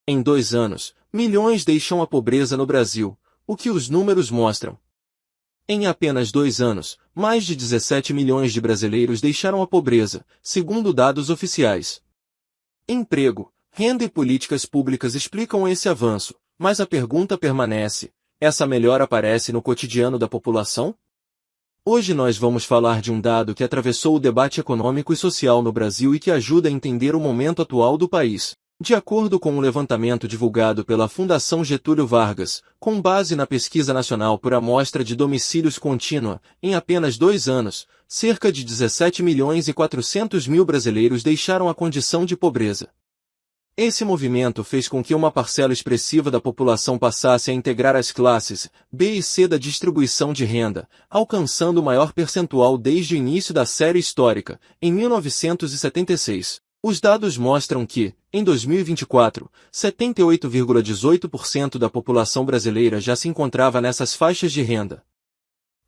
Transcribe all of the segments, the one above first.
Em 2 anos, milhões deixam a pobreza no Brasil, o que os números mostram. Em apenas 2 anos, mais de 17 milhões de brasileiros deixaram a pobreza, segundo dados oficiais. Emprego, renda e políticas públicas explicam esse avanço, mas a pergunta permanece: essa melhora aparece no cotidiano da população? Hoje nós vamos falar de um dado que atravessou o debate econômico e social no Brasil e que ajuda a entender o momento atual do país. De acordo com um levantamento divulgado pela Fundação Getúlio Vargas, com base na Pesquisa Nacional por Amostra de Domicílios Contínua, em apenas 2 anos, cerca de 17 milhões e 400 mil brasileiros deixaram a condição de pobreza. Esse movimento fez com que uma parcela expressiva da população passasse a integrar as classes B e C da distribuição de renda, alcançando o maior percentual desde o início da série histórica, em 1976. Os dados mostram que, em 2024, 78,18% da população brasileira já se encontrava nessas faixas de renda.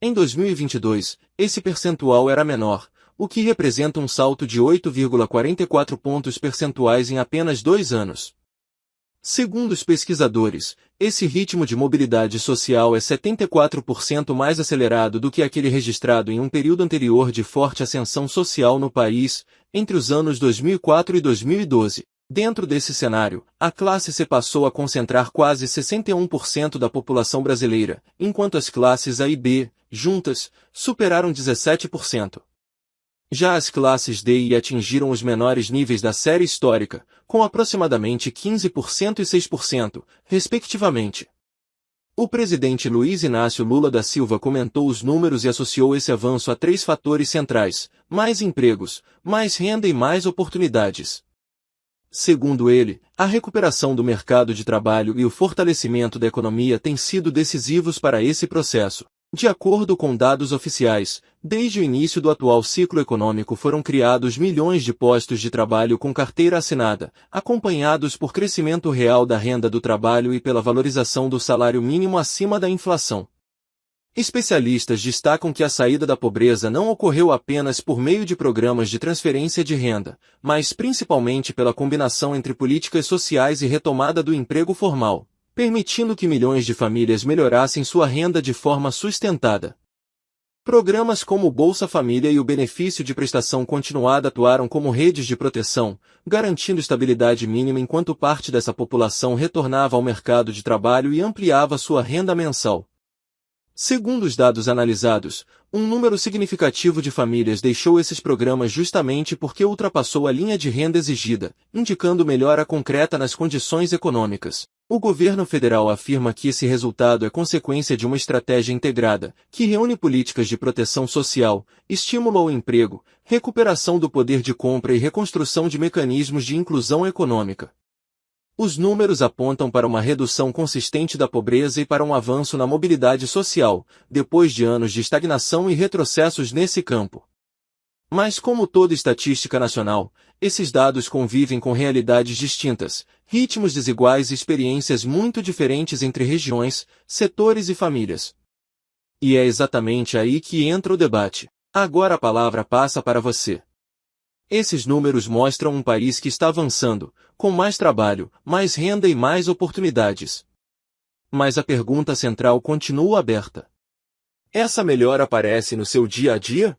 Em 2022, esse percentual era menor, o que representa um salto de 8,44 pontos percentuais em apenas 2 anos. Segundo os pesquisadores, esse ritmo de mobilidade social é 74% mais acelerado do que aquele registrado em um período anterior de forte ascensão social no país, entre os anos 2004 e 2012. Dentro desse cenário, a classe C passou a concentrar quase 61% da população brasileira, enquanto as classes A e B, juntas, superaram 17%. Já as classes D e E atingiram os menores níveis da série histórica, com aproximadamente 15% e 6%, respectivamente. O presidente Luiz Inácio Lula da Silva comentou os números e associou esse avanço a 3 fatores centrais: mais empregos, mais renda e mais oportunidades. Segundo ele, a recuperação do mercado de trabalho e o fortalecimento da economia têm sido decisivos para esse processo. De acordo com dados oficiais, desde o início do atual ciclo econômico foram criados milhões de postos de trabalho com carteira assinada, acompanhados por crescimento real da renda do trabalho e pela valorização do salário mínimo acima da inflação. Especialistas destacam que a saída da pobreza não ocorreu apenas por meio de programas de transferência de renda, mas principalmente pela combinação entre políticas sociais e retomada do emprego formal, permitindo que milhões de famílias melhorassem sua renda de forma sustentada. Programas como o Bolsa Família e o benefício de prestação continuada atuaram como redes de proteção, garantindo estabilidade mínima enquanto parte dessa população retornava ao mercado de trabalho e ampliava sua renda mensal. Segundo os dados analisados, um número significativo de famílias deixou esses programas justamente porque ultrapassou a linha de renda exigida, indicando melhora concreta nas condições econômicas. O governo federal afirma que esse resultado é consequência de uma estratégia integrada, que reúne políticas de proteção social, estímulo ao emprego, recuperação do poder de compra e reconstrução de mecanismos de inclusão econômica. Os números apontam para uma redução consistente da pobreza e para um avanço na mobilidade social, depois de anos de estagnação e retrocessos nesse campo. Mas como toda estatística nacional, esses dados convivem com realidades distintas, ritmos desiguais e experiências muito diferentes entre regiões, setores e famílias. E é exatamente aí que entra o debate. Agora a palavra passa para você. Esses números mostram um país que está avançando, com mais trabalho, mais renda e mais oportunidades. Mas a pergunta central continua aberta. Essa melhora aparece no seu dia a dia?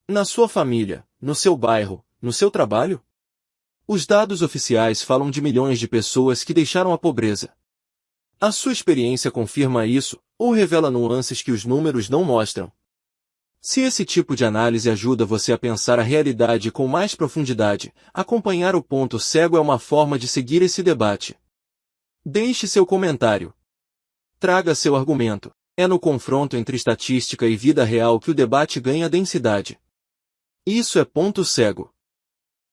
Na sua família, no seu bairro, no seu trabalho? Os dados oficiais falam de milhões de pessoas que deixaram a pobreza. A sua experiência confirma isso, ou revela nuances que os números não mostram? Se esse tipo de análise ajuda você a pensar a realidade com mais profundidade, acompanhar o ponto cego é uma forma de seguir esse debate. Deixe seu comentário. Traga seu argumento. É no confronto entre estatística e vida real que o debate ganha densidade. Isso é Ponto Cego.